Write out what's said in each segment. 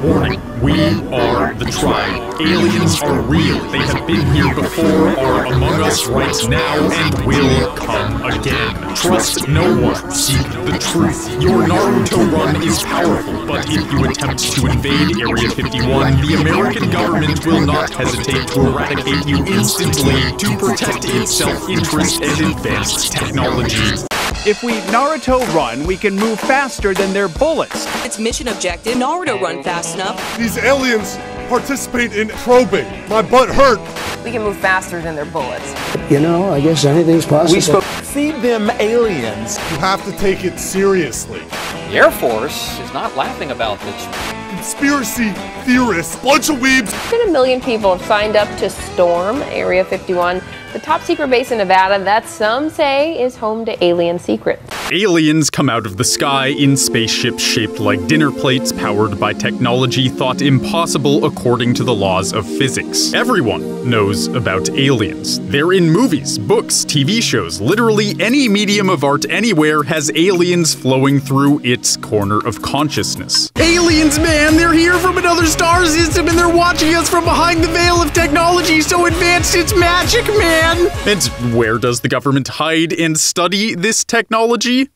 Warning, we are the Tribe. Aliens are real. They have been here before, are among us right now, and will come again. Trust no one. Seek the truth. Your Naruto run is powerful, but if you attempt to invade Area 51, the American government will not hesitate to eradicate you instantly to protect its self-interest and advanced technology. If we Naruto run, we can move faster than their bullets. Its mission objective, Naruto run fast enough. These aliens participate in probing. My butt hurt. We can move faster than their bullets. You know, I guess anything's possible. Feed them aliens. You have to take it seriously. The Air Force is not laughing about this. Conspiracy theorists, bunch of weebs. More than 1 million people have signed up to storm Area 51, the top secret base in Nevada that some say is home to alien secrets. Aliens come out of the sky in spaceships shaped like dinner plates powered by technology thought impossible according to the laws of physics. Everyone knows about aliens. They're in movies, books, TV shows, literally any medium of art anywhere has aliens flowing through its corner of consciousness. Aliens, man! They're here from another star system and they're watching us from behind the veil of technology so advanced it's magic, man! And where does the government hide and study this technology?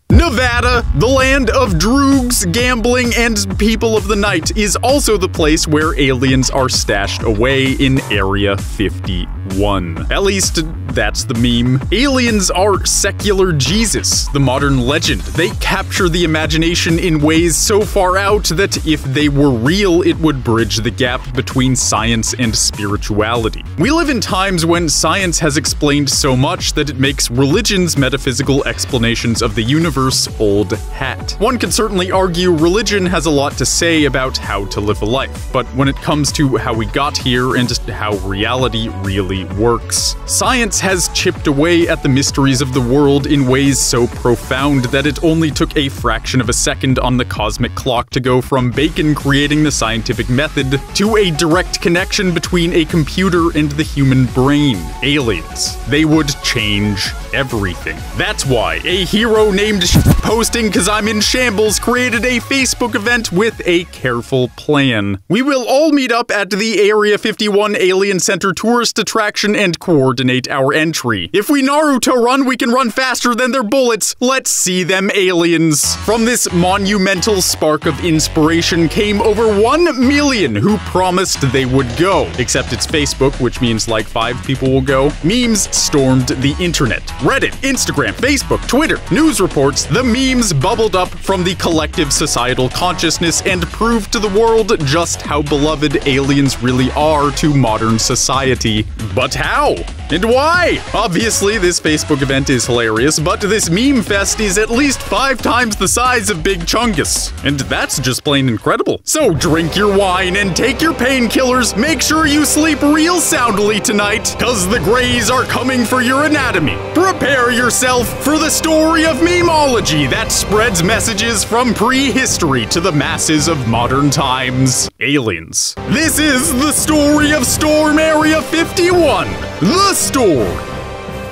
Nevada, the land of droogs, gambling, and people of the night, is also the place where aliens are stashed away in Area 51. At least, that's the meme. Aliens are secular Jesus, the modern legend. They capture the imagination in ways so far out that if they were real, it would bridge the gap between science and spirituality. We live in times when science has explained so much that it makes religion's metaphysical explanations of the universe old hat. One could certainly argue religion has a lot to say about how to live a life, but when it comes to how we got here and how reality really works, science has chipped away at the mysteries of the world in ways so profound that it only took a fraction of a second on the cosmic clock to go from Bacon creating the scientific method to a direct connection between a computer and the human brain. Aliens. They would change everything. That's why a hero named Posting Cause I'm in Shambles created a Facebook event with a careful plan. We will all meet up at the Area 51 Alien Center tourist attraction and coordinate our entry. If we Naruto run, we can run faster than their bullets. Let's see them aliens. From this monumental spark of inspiration came over 1 million who promised they would go. Except it's Facebook, which means like 5 people will go. Memes stormed the internet. Reddit, Instagram, Facebook, Twitter, news reports, the memes bubbled up from the collective societal consciousness and proved to the world just how beloved aliens really are to modern society. But how? And why? Obviously, this Facebook event is hilarious, but this meme fest is at least 5 times the size of Big Chungus. And that's just plain incredible. So drink your wine and take your painkillers. Make sure you sleep real soundly tonight, cause the Greys are coming for your anatomy. Prepare yourself for the story of memeology that spreads messages from prehistory to the masses of modern times. Aliens. This is the story of Storm Area 51. The story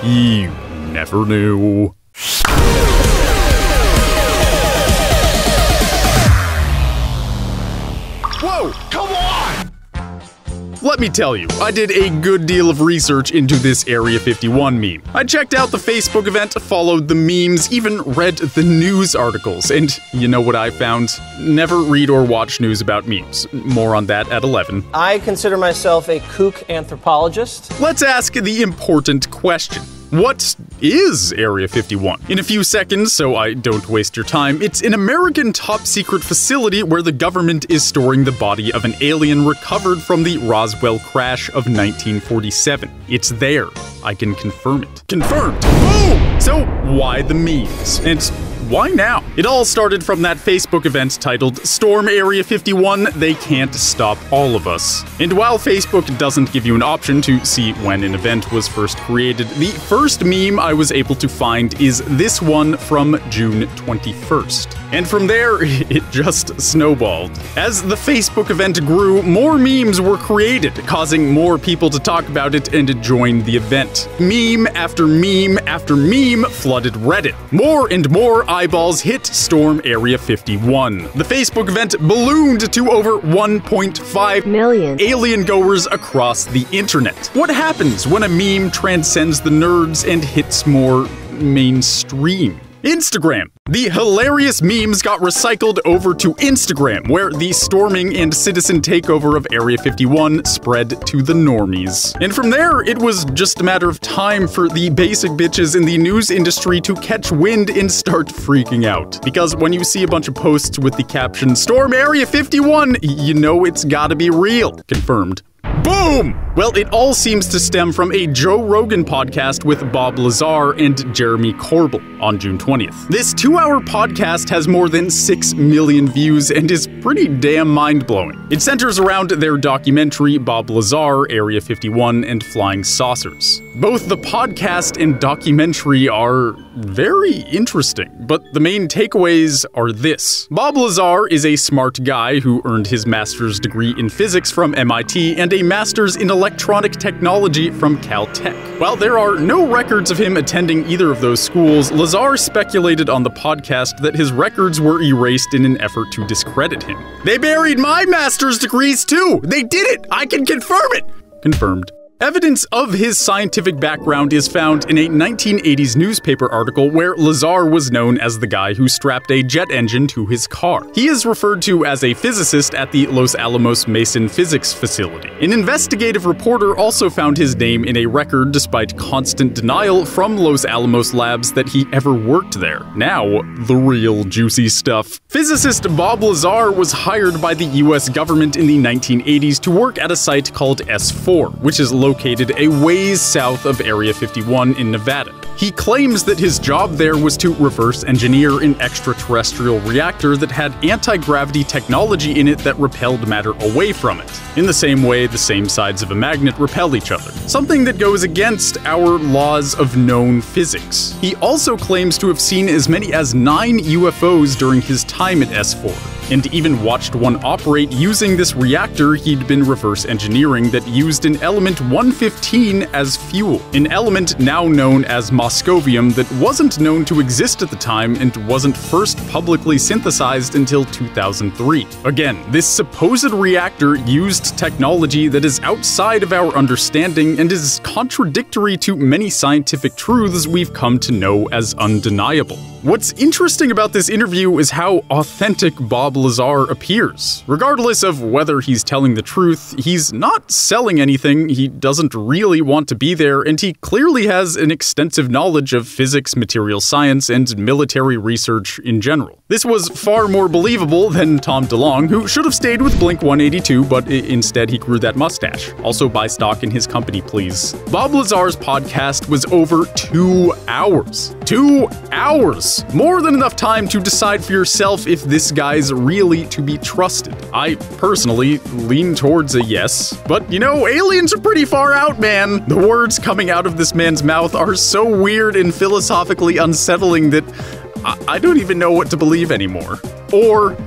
you never knew. Whoa! Come on! Let me tell you, I did a good deal of research into this Area 51 meme. I checked out the Facebook event, followed the memes, even read the news articles, and you know what I found? Never read or watch news about memes. More on that at 11. I consider myself a kook anthropologist. Let's ask the important question. What is Area 51? In a few seconds, so I don't waste your time, it's an American top-secret facility where the government is storing the body of an alien recovered from the Roswell crash of 1947. It's there. I can confirm it. Confirmed! Boom! So, why the memes? And why now? It all started from that Facebook event titled Storm Area 51, They Can't Stop All of Us. And while Facebook doesn't give you an option to see when an event was first created, the first meme I was able to find is this one from June 21st. And from there, it just snowballed. As the Facebook event grew, more memes were created, causing more people to talk about it and join the event. Meme after meme after meme flooded Reddit. More and more eyeballs hit storm Area 51. The Facebook event ballooned to over 1.5 million alien goers across the internet. What happens when a meme transcends the nerds and hits more mainstream? Instagram. The hilarious memes got recycled over to Instagram, where the storming and citizen takeover of Area 51 spread to the normies. And from there, it was just a matter of time for the basic bitches in the news industry to catch wind and start freaking out. Because when you see a bunch of posts with the caption, "Storm Area 51, you know it's gotta be real." Confirmed. Boom! Well, it all seems to stem from a Joe Rogan podcast with Bob Lazar and Jeremy Corbell on June 20th. This 2-hour podcast has more than 6 million views and is pretty damn mind-blowing. It centers around their documentary, Bob Lazar, Area 51, and Flying Saucers. Both the podcast and documentary are very interesting, but the main takeaways are this. Bob Lazar is a smart guy who earned his master's degree in physics from MIT and a master's in electronic technology from Caltech. While there are no records of him attending either of those schools, Lazar speculated on the podcast that his records were erased in an effort to discredit him. "They buried my master's degrees too! They did it! I can confirm it!" Confirmed. Evidence of his scientific background is found in a 1980s newspaper article where Lazar was known as the guy who strapped a jet engine to his car. He is referred to as a physicist at the Los Alamos Mason Physics Facility. An investigative reporter also found his name in a record despite constant denial from Los Alamos Labs that he ever worked there. Now, the real juicy stuff. Physicist Bob Lazar was hired by the US government in the 1980s to work at a site called S4, which is located a ways south of Area 51 in Nevada. He claims that his job there was to reverse engineer an extraterrestrial reactor that had anti-gravity technology in it that repelled matter away from it. In the same way the same sides of a magnet repel each other. Something that goes against our laws of known physics. He also claims to have seen as many as 9 UFOs during his time at S4. And even watched one operate using this reactor he'd been reverse engineering that used an element 115 as fuel. An element now known as moscovium that wasn't known to exist at the time and wasn't first publicly synthesized until 2003. Again, this supposed reactor used technology that is outside of our understanding and is contradictory to many scientific truths we've come to know as undeniable. What's interesting about this interview is how authentic Bob Lazar appears. Regardless of whether he's telling the truth, he's not selling anything, he doesn't really want to be there, and he clearly has an extensive knowledge of physics, material science, and military research in general. This was far more believable than Tom DeLonge, who should have stayed with Blink-182, but instead he grew that mustache. Also buy stock in his company, please. Bob Lazar's podcast was over 2 hours. 2 hours! More than enough time to decide for yourself if this guy's really to be trusted. I personally lean towards a yes, but you know, aliens are pretty far out, man. The words coming out of this man's mouth are so weird and philosophically unsettling that I don't even know what to believe anymore. Or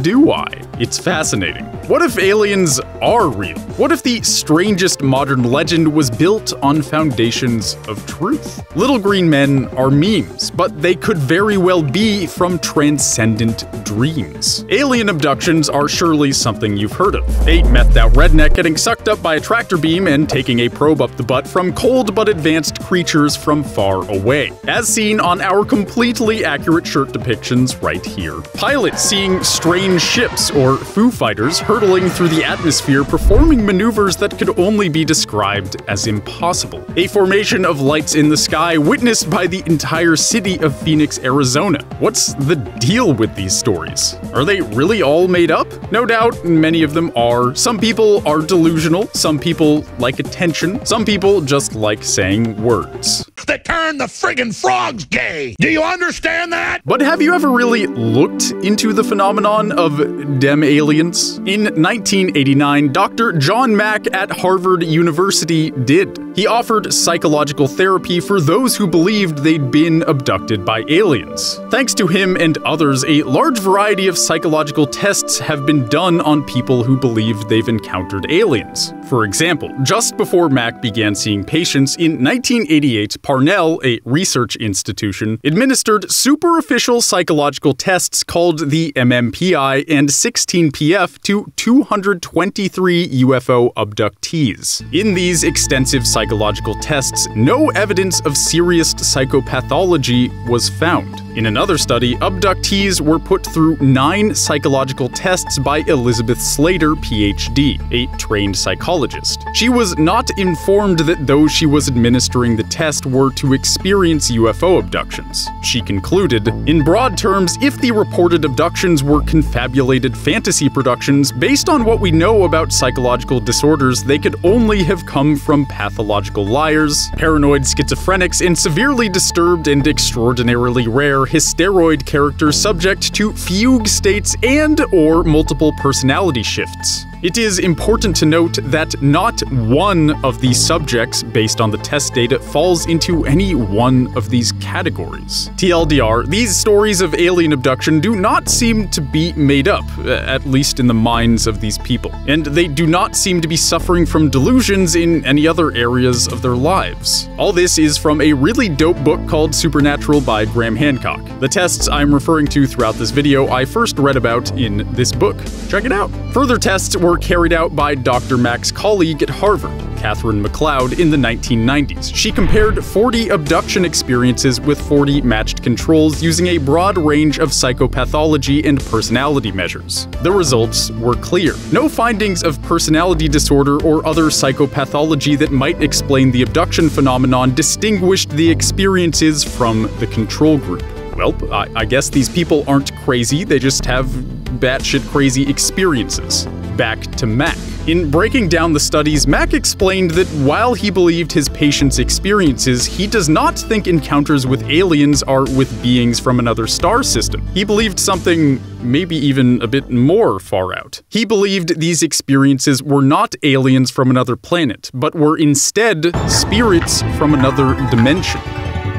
do I? It's fascinating. What if aliens are real? What if the strangest modern legend was built on foundations of truth? Little green men are memes, but they could very well be from transcendent dreams. Alien abductions are surely something you've heard of. A methed-out redneck getting sucked up by a tractor beam and taking a probe up the butt from cold but advanced creatures from far away, as seen on our completely accurate shirt depictions right here. Pilots seeing strange ships or Foo Fighters hurtling through the atmosphere, performing maneuvers that could only be described as impossible. A formation of lights in the sky witnessed by the entire city of Phoenix, Arizona. What's the deal with these stories? Are they really all made up? No doubt many of them are. Some people are delusional, some people like attention, some people just like saying words. They turned the friggin' frogs gay! Do you understand that? But have you ever really looked into the phenomenon of dem aliens? In 1989, Dr. John Mack at Harvard University did. He offered psychological therapy for those who believed they'd been abducted by aliens. Thanks to him and others, a large variety of psychological tests have been done on people who believed they've encountered aliens. For example, just before Mack began seeing patients in 1988, Parnell, a research institution, administered superficial psychological tests called the MMPI and 16PF to 223 UFO abductees. In these extensive psychological tests, no evidence of serious psychopathology was found. In another study, abductees were put through 9 psychological tests by Elizabeth Slater, PhD, a trained psychologist. She was not informed that those she was administering the test were to experience UFO abductions. She concluded, in broad terms, if the reported abductions were confabulated fantasy productions, based on what we know about psychological disorders, they could only have come from pathological liars, paranoid schizophrenics, and severely disturbed and extraordinarily rare hysteroid characters subject to fugue states and/or multiple personality shifts. It is important to note that not one of these subjects, based on the test data, falls into any one of these categories. TLDR, these stories of alien abduction do not seem to be made up, at least in the minds of these people, and they do not seem to be suffering from delusions in any other areas of their lives. All this is from a really dope book called Supernatural by Graham Hancock. The tests I'm referring to throughout this video I first read about in this book. Check it out. Further tests were carried out by Dr. Mack's colleague at Harvard, Catherine McLeod, in the 1990s. She compared 40 abduction experiences with 40 matched controls using a broad range of psychopathology and personality measures. The results were clear. No findings of personality disorder or other psychopathology that might explain the abduction phenomenon distinguished the experiences from the control group. Well, I guess these people aren't crazy, they just have batshit crazy experiences. Back to Mack. In breaking down the studies, Mack explained that while he believed his patients' experiences, he does not think encounters with aliens are with beings from another star system. He believed something maybe even a bit more far out. He believed these experiences were not aliens from another planet, but were instead spirits from another dimension.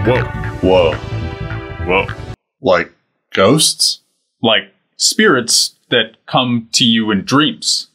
Whoa. Whoa. Whoa. Like ghosts? Like spirits that come to you in dreams.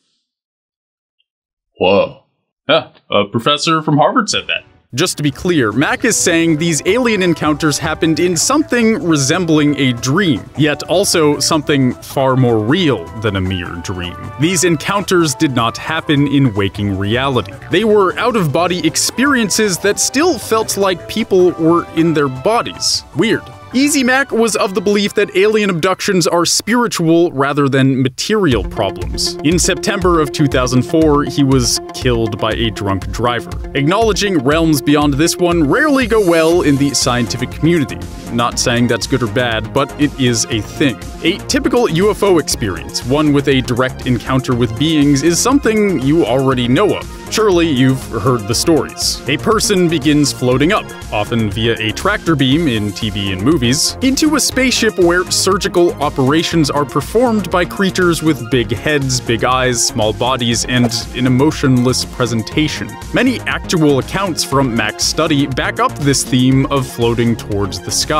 Whoa. Yeah, a professor from Harvard said that. Just to be clear, Mack is saying these alien encounters happened in something resembling a dream, yet also something far more real than a mere dream. These encounters did not happen in waking reality. They were out-of-body experiences that still felt like people were in their bodies. Weird. Easy Mack was of the belief that alien abductions are spiritual rather than material problems. In September of 2004, he was killed by a drunk driver. Acknowledging realms beyond this one rarely go well in the scientific community. Not saying that's good or bad, but it is a thing. A typical UFO experience, one with a direct encounter with beings, is something you already know of. Surely you've heard the stories. A person begins floating up, often via a tractor beam in TV and movies, into a spaceship where surgical operations are performed by creatures with big heads, big eyes, small bodies, and an emotionless presentation. Many actual accounts from Mack's study back up this theme of floating towards the sky.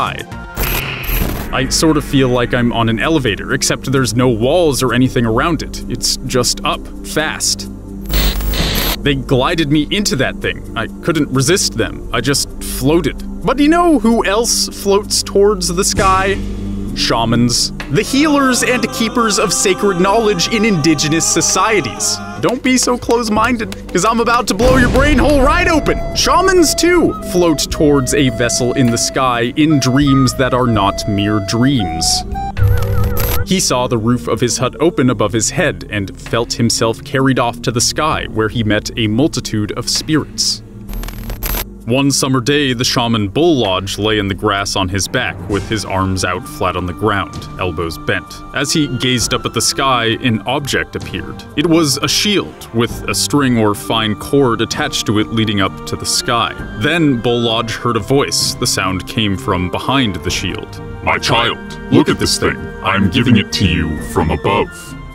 I sort of feel like I'm on an elevator, except there's no walls or anything around it. It's just up, fast. They glided me into that thing. I couldn't resist them. I just floated. But you know who else floats towards the sky? Shamans. The healers and keepers of sacred knowledge in indigenous societies. Don't be so close-minded, because I'm about to blow your brain hole right open! Shamans, too, float towards a vessel in the sky in dreams that are not mere dreams. He saw the roof of his hut open above his head and felt himself carried off to the sky, where he met a multitude of spirits. One summer day, the shaman Bull Lodge lay in the grass on his back, with his arms out flat on the ground, elbows bent. As he gazed up at the sky, an object appeared. It was a shield, with a string or fine cord attached to it leading up to the sky. Then Bull Lodge heard a voice. The sound came from behind the shield. My child, look at this thing. I'm giving it to you from above.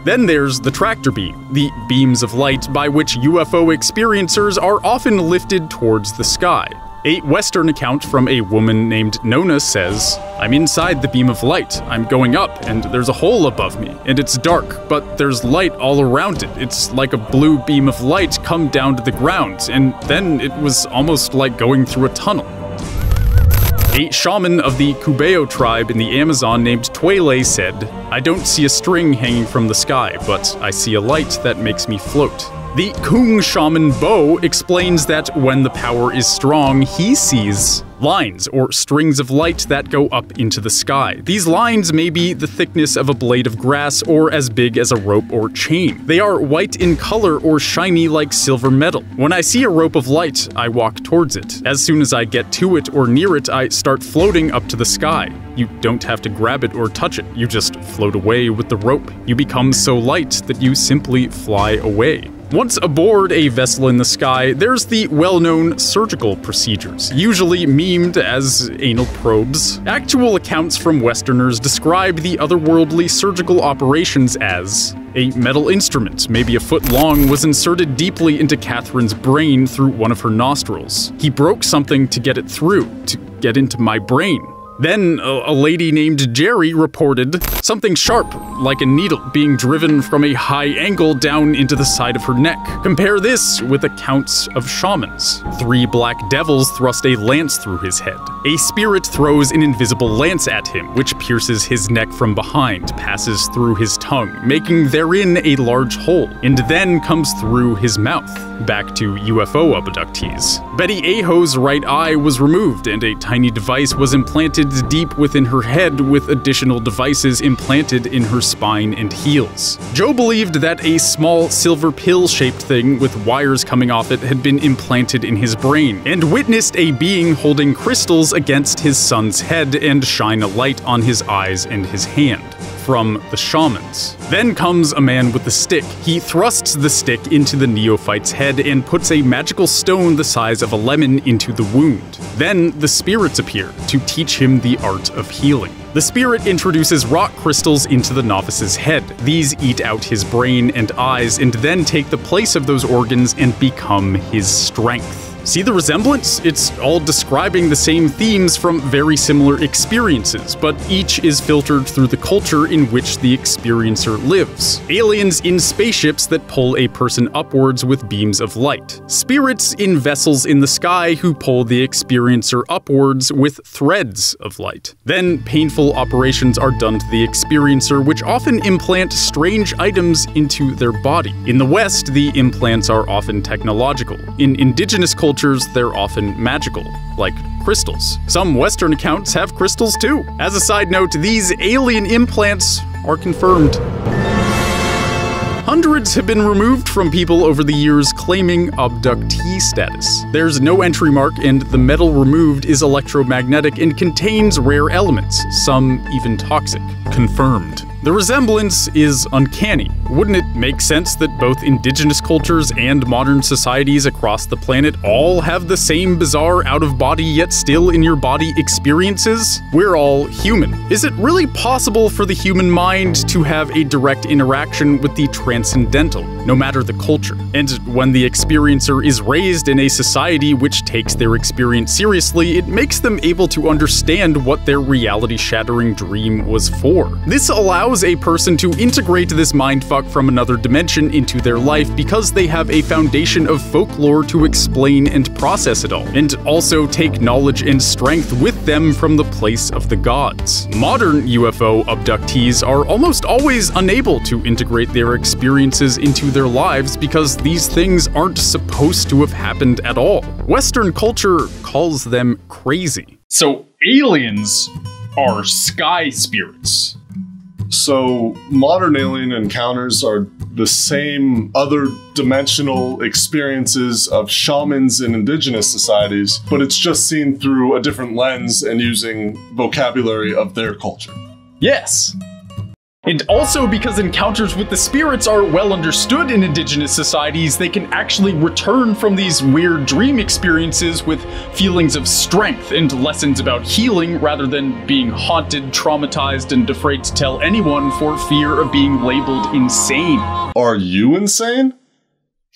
Then there's the tractor beam, the beams of light by which UFO experiencers are often lifted towards the sky. A Western account from a woman named Nona says, "I'm inside the beam of light. I'm going up, and there's a hole above me, and it's dark, but there's light all around it. It's like a blue beam of light come down to the ground, and then it was almost like going through a tunnel." A shaman of the Cubeo tribe in the Amazon named Twele said, "I don't see a string hanging from the sky, but I see a light that makes me float." The Kung shaman Bo explains that when the power is strong, he sees lines or strings of light that go up into the sky. These lines may be the thickness of a blade of grass or as big as a rope or chain. They are white in color or shiny like silver metal. When I see a rope of light, I walk towards it. As soon as I get to it or near it, I start floating up to the sky. You don't have to grab it or touch it, you just float away with the rope. You become so light that you simply fly away. Once aboard a vessel in the sky, there's the well-known surgical procedures, usually memed as anal probes. Actual accounts from Westerners describe the otherworldly surgical operations as a metal instrument, maybe a foot long, was inserted deeply into Catherine's brain through one of her nostrils. He broke something to get it through, to get into my brain. Then, a lady named Jerry reported something sharp, like a needle, being driven from a high angle down into the side of her neck. Compare this with accounts of shamans. 3 black devils thrust a lance through his head. A spirit throws an invisible lance at him, which pierces his neck from behind, passes through his tongue, making therein a large hole, and then comes through his mouth. Back to UFO abductees. Betty Aho's right eye was removed, and a tiny device was implanted deep within her head, with additional devices implanted in her spine and heels. Joe believed that a small silver pill-shaped thing with wires coming off it had been implanted in his brain, and witnessed a being holding crystals against his son's head and shine a light on his eyes and his hand. From the shamans. Then comes a man with a stick. He thrusts the stick into the neophyte's head and puts a magical stone the size of a lemon into the wound. Then the spirits appear to teach him the art of healing. The spirit introduces rock crystals into the novice's head. These eat out his brain and eyes and then take the place of those organs and become his strength. See the resemblance? It's all describing the same themes from very similar experiences, but each is filtered through the culture in which the experiencer lives. Aliens in spaceships that pull a person upwards with beams of light. Spirits in vessels in the sky who pull the experiencer upwards with threads of light. Then painful operations are done to the experiencer, which often implant strange items into their body. In the West, the implants are often technological. In indigenous cultures, they're often magical, like crystals. Some Western accounts have crystals too. As a side note, these alien implants are confirmed. Hundreds have been removed from people over the years claiming abductee status. There's no entry mark, and the metal removed is electromagnetic and contains rare elements, some even toxic. Confirmed. The resemblance is uncanny. Wouldn't it make sense that both indigenous cultures and modern societies across the planet all have the same bizarre out-of-body yet still in your body experiences? We're all human. Is it really possible for the human mind to have a direct interaction with the transcendental, no matter the culture? And when the experiencer is raised in a society which takes their experience seriously, it makes them able to understand what their reality-shattering dream was for. This allows a person to integrate this mindfuck from another dimension into their life because they have a foundation of folklore to explain and process it all, and also take knowledge and strength with them from the place of the gods. Modern UFO abductees are almost always unable to integrate their experiences into their lives because these things aren't supposed to have happened at all. Western culture calls them crazy. So aliens are sky spirits. So modern alien encounters are the same other dimensional experiences of shamans in indigenous societies, but it's just seen through a different lens and using vocabulary of their culture. Yes. And also because encounters with the spirits are well understood in indigenous societies, they can actually return from these weird dream experiences with feelings of strength and lessons about healing rather than being haunted, traumatized, and afraid to tell anyone for fear of being labeled insane. Are you insane?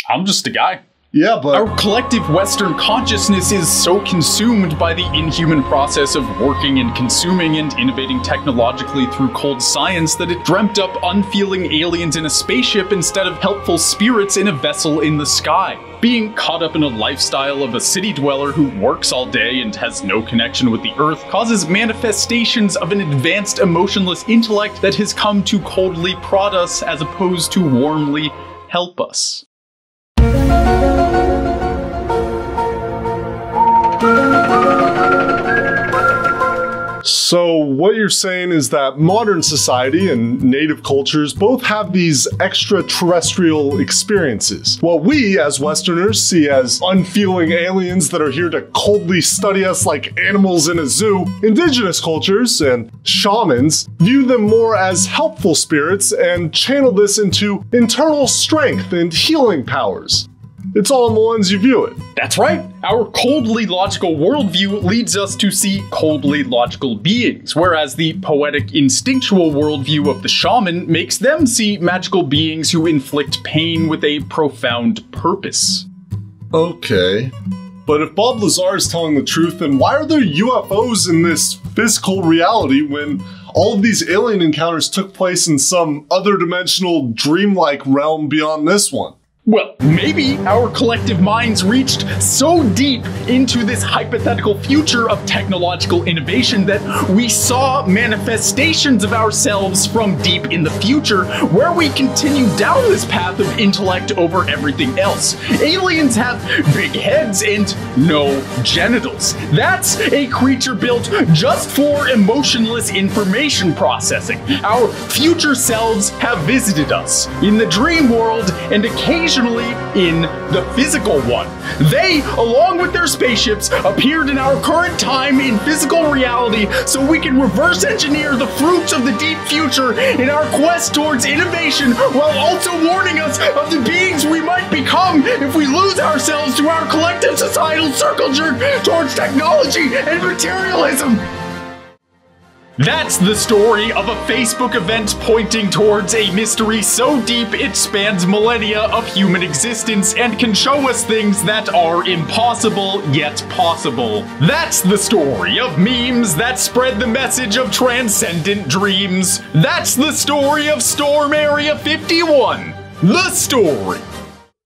I'm just a guy. Yeah, but our collective Western consciousness is so consumed by the inhuman process of working and consuming and innovating technologically through cold science that it dreamt up unfeeling aliens in a spaceship instead of helpful spirits in a vessel in the sky. Being caught up in a lifestyle of a city dweller who works all day and has no connection with the earth causes manifestations of an advanced emotionless intellect that has come to coldly prod us as opposed to warmly help us. So what you're saying is that modern society and native cultures both have these extraterrestrial experiences. What we, as Westerners, see as unfeeling aliens that are here to coldly study us like animals in a zoo, indigenous cultures and shamans view them more as helpful spirits and channel this into internal strength and healing powers. It's all in the lens you view it. That's right. Our coldly logical worldview leads us to see coldly logical beings, whereas the poetic instinctual worldview of the shaman makes them see magical beings who inflict pain with a profound purpose. Okay. But if Bob Lazar is telling the truth, then why are there UFOs in this physical reality when all of these alien encounters took place in some other dimensional dreamlike realm beyond this one? Well, maybe our collective minds reached so deep into this hypothetical future of technological innovation that we saw manifestations of ourselves from deep in the future where we continue down this path of intellect over everything else. Aliens have big heads and no genitals. That's a creature built just for emotionless information processing. Our future selves have visited us in the dream world and occasionally in the physical one. They, along with their spaceships, appeared in our current time in physical reality so we can reverse engineer the fruits of the deep future in our quest towards innovation while also warning us of the beings we might become if we lose ourselves to our collective societal circle jerk towards technology and materialism. That's the story of a Facebook event pointing towards a mystery so deep it spans millennia of human existence and can show us things that are impossible yet possible. That's the story of memes that spread the message of transcendent dreams. That's the story of Storm Area 51. The story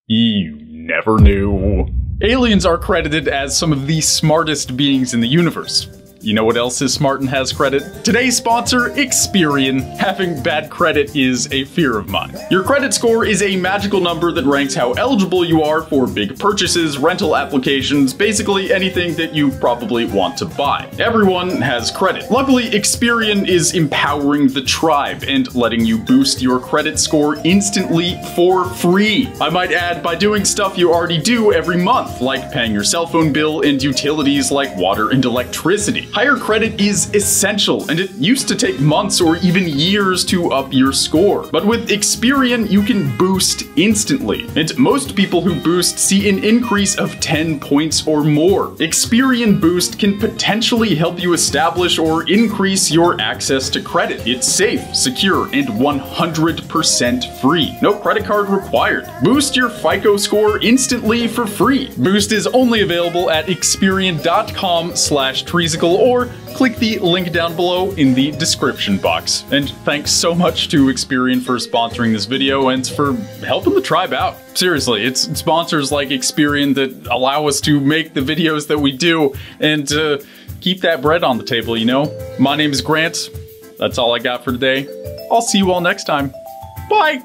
you never knew. Aliens are credited as some of the smartest beings in the universe. You know what else is smart and has credit? Today's sponsor, Experian. Having bad credit is a fear of mine. Your credit score is a magical number that ranks how eligible you are for big purchases, rental applications, basically anything that you probably want to buy. Everyone has credit. Luckily, Experian is empowering the tribe and letting you boost your credit score instantly for free. I might add, by doing stuff you already do every month, like paying your cell phone bill and utilities like water and electricity. Higher credit is essential, and it used to take months or even years to up your score. But with Experian, you can boost instantly. And most people who boost see an increase of 10 points or more. Experian Boost can potentially help you establish or increase your access to credit. It's safe, secure, and 100% free. No credit card required. Boost your FICO score instantly for free. Boost is only available at Experian.com/Treesicle or click the link down below in the description box. And thanks so much to Experian for sponsoring this video and for helping the tribe out. Seriously, it's sponsors like Experian that allow us to make the videos that we do and keep that bread on the table, you know? My name is Grant. That's all I got for today. I'll see you all next time. Bye!